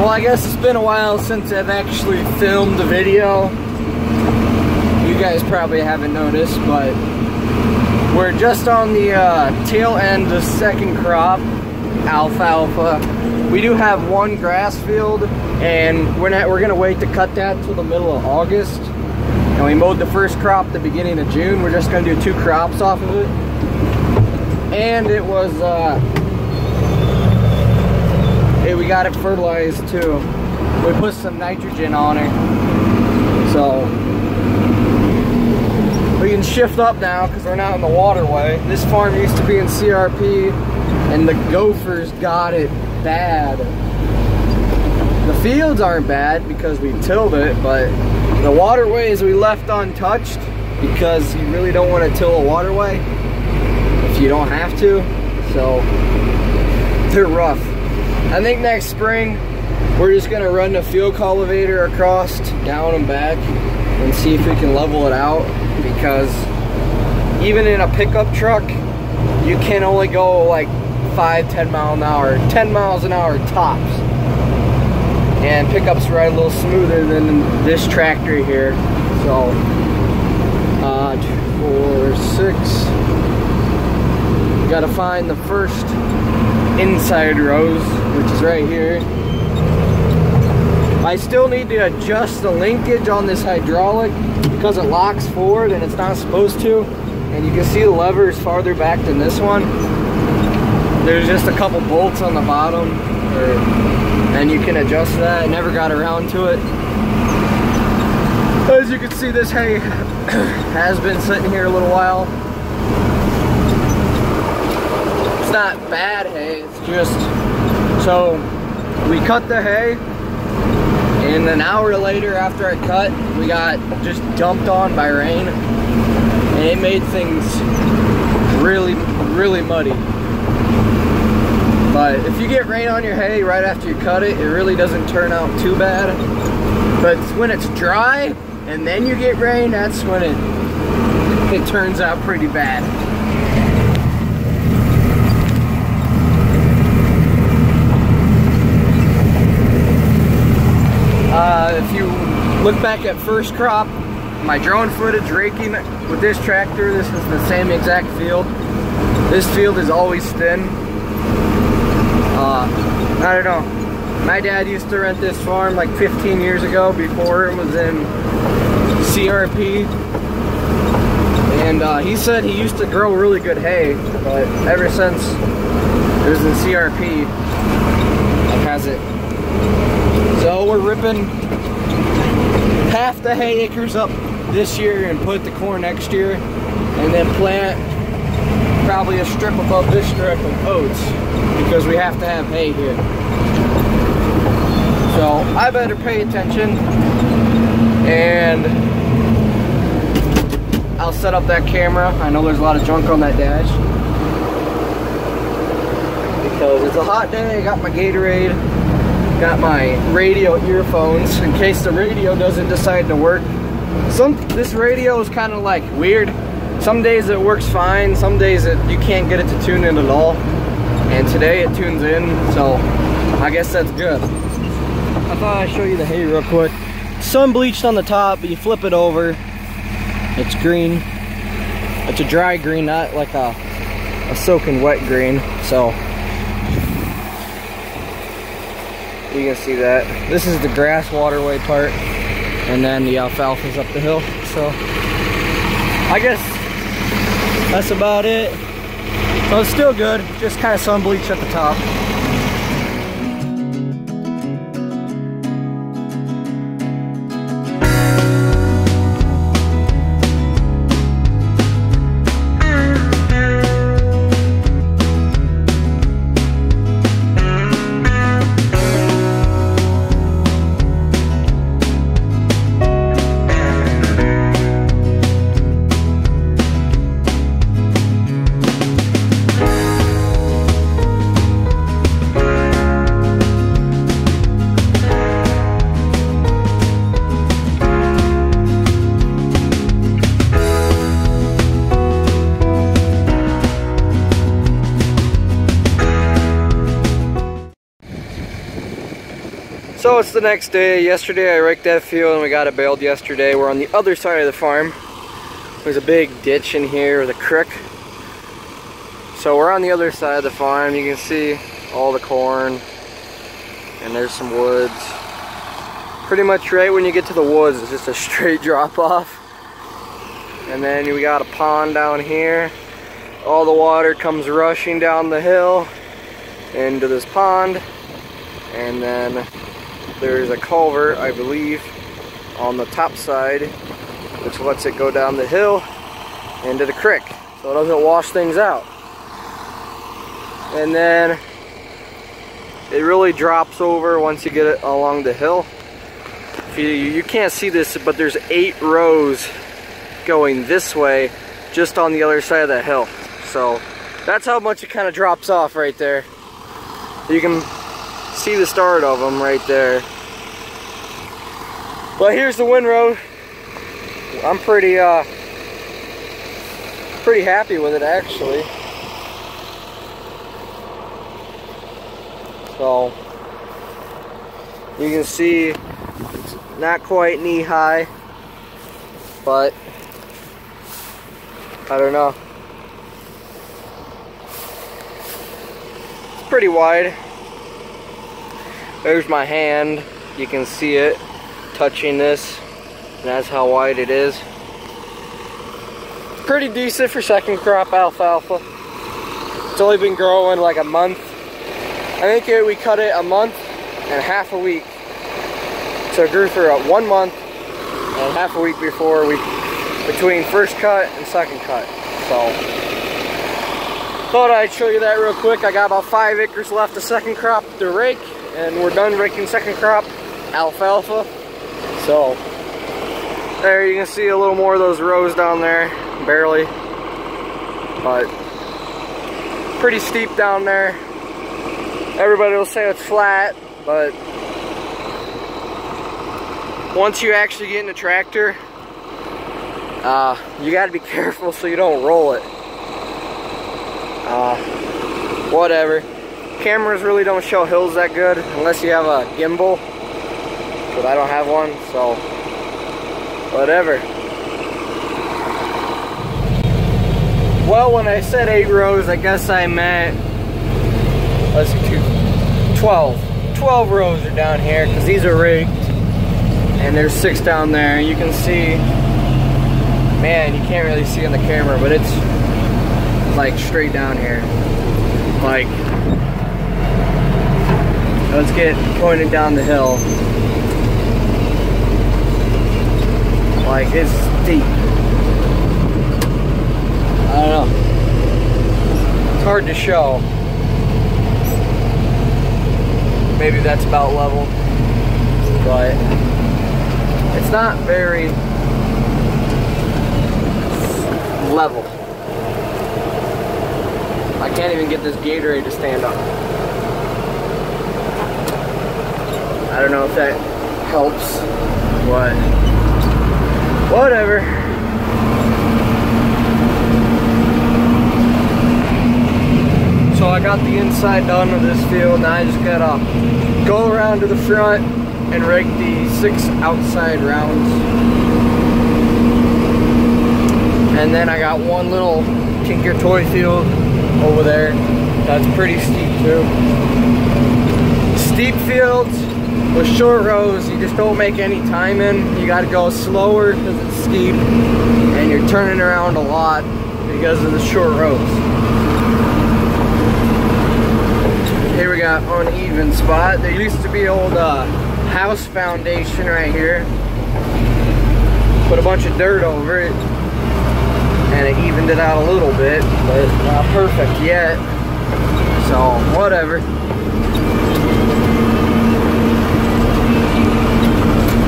Well, I guess it's been a while since I've actually filmed a video. You guys probably haven't noticed, but we're just on the tail end of the second crop, alfalfa. We do have one grass field, and we're gonna wait to cut that till the middle of August. And we mowed the first crop the beginning of June. We're just gonna do 2 crops off of it. And it was, we got it fertilized too. We put some nitrogen on it. So, we can shift up now because we're not in the waterway. This farm used to be in CRP, and the gophers got it bad. The fields aren't bad because we tilled it, but the waterways we left untouched because you really don't want to till a waterway if you don't have to. So they're rough. I think next spring we're just gonna run the field cultivator across, down and back, and see if we can level it out, because even in a pickup truck you can only go like 5-10 miles an hour, 10 miles an hour tops, and pickups ride a little smoother than this tractor here. So 2, 4, 6, gotta find the first inside rows, which is right here. I still need to adjust the linkage on this hydraulic because it locks forward and it's not supposed to, and you can see the lever is farther back than this one. There's just a couple bolts on the bottom, and you can adjust that. I never got around to it. As you can see, this hay has been sitting here a little while. It's not bad hay, it's just, so we cut the hay, and an hour later after I cut, we got just dumped on by rain, and it made things really, really muddy. But if you get rain on your hay right after you cut it, it really doesn't turn out too bad. But when it's dry and then you get rain, that's when it turns out pretty bad. If you look back at first crop, my drone footage raking with this tractor, this is the same exact field. This field is always thin. I don't know. My dad used to rent this farm like 15 years ago before it was in CRP. And he said he used to grow really good hay, but ever since it was in CRP, it hasn't. So we're ripping half the hay acres up this year and put the corn next year, and then plant probably a strip above this strip of oats, because we have to have hay here. So I better pay attention, and I'll set up that camera. I know there's a lot of junk on that dash because it's a hot day. I got my Gatorade, got my radio earphones in case the radio doesn't decide to work. This radio is kind of like weird. Some days it works fine, some days you can't get it to tune in at all. And today it tunes in, so I guess that's good. I thought I'd show you the hay real quick. Sun bleached on the top, but you flip it over, it's green. It's a dry green, not like a soaking wet green. So you can see that. This is the grass waterway part, and then the alfalfa's up the hill. So I guess that's about it. So it's still good, just kind of sun bleached at the top. So it's the next day. Yesterday I raked that field and we got it baled yesterday. We're on the other side of the farm. There's a big ditch in here with a creek. So we're on the other side of the farm. You can see all the corn and there's some woods. Pretty much right when you get to the woods, it's just a straight drop off. And then we got a pond down here. All the water comes rushing down the hill into this pond. And then there's a culvert, I believe, on the top side, which lets it go down the hill into the creek, so it doesn't wash things out. And then it really drops over once you get it along the hill. If you can't see this, but there's 8 rows going this way, just on the other side of that hill. So that's how much it kind of drops off right there. You can see the start of them right there. But here's the windrow. I'm pretty happy with it, actually. So you can see it's not quite knee high, but I don't know. It's pretty wide. There's my hand. You can see it touching this. And that's how wide it is. Pretty decent for second crop alfalfa. It's only been growing like a month. I think we cut it a month and half a week. So it grew for 1 month and half a week between first cut and second cut. So thought I'd show you that real quick. I got about 5 acres left of second crop to rake, and we're done raking second crop alfalfa. So there you can see a little more of those rows down there, barely, but pretty steep down there. Everybody will say it's flat, but once you actually get in the tractor, you got to be careful so you don't roll it. Whatever. Cameras really don't show hills that good unless you have a gimbal, but I don't have one, so whatever. Well, when I said 8 rows, I guess I meant, let's see, 12 rows are down here, because these are raked, and there's 6 down there. You can see, man, you can't really see on the camera, but it's like straight down here. Like, let's get pointed down the hill. Like, it's steep. I don't know. It's hard to show. Maybe that's about level. But it's not very level. I can't even get this Gatorade to stand up. I don't know if that helps, but whatever. So I got the inside done of this field. Now I just gotta go around to the front and rake the 6 outside rounds. And then I got one little Tinker Toy field over there. That's pretty steep too. Steep fields with short rows, you just don't make any time in. You gotta go slower because it's steep, and you're turning around a lot because of the short rows. Here we got uneven spot. There used to be old house foundation right here. Put a bunch of dirt over it, and it evened it out a little bit, but not perfect yet. So whatever.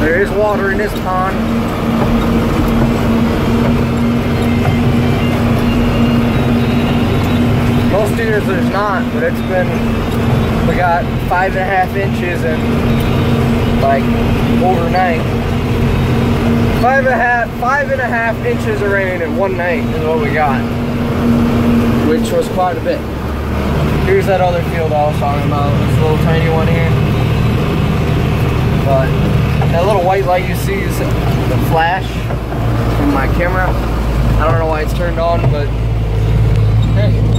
There is water in this pond. Most years there's not, but it's been, we got 5.5 inches in like overnight. 5.5 inches of rain in one night is what we got, which was quite a bit. Here's that other field I was talking about, this little tiny one here. But that little white light you see is the flash from my camera. I don't know why it's turned on, but hey.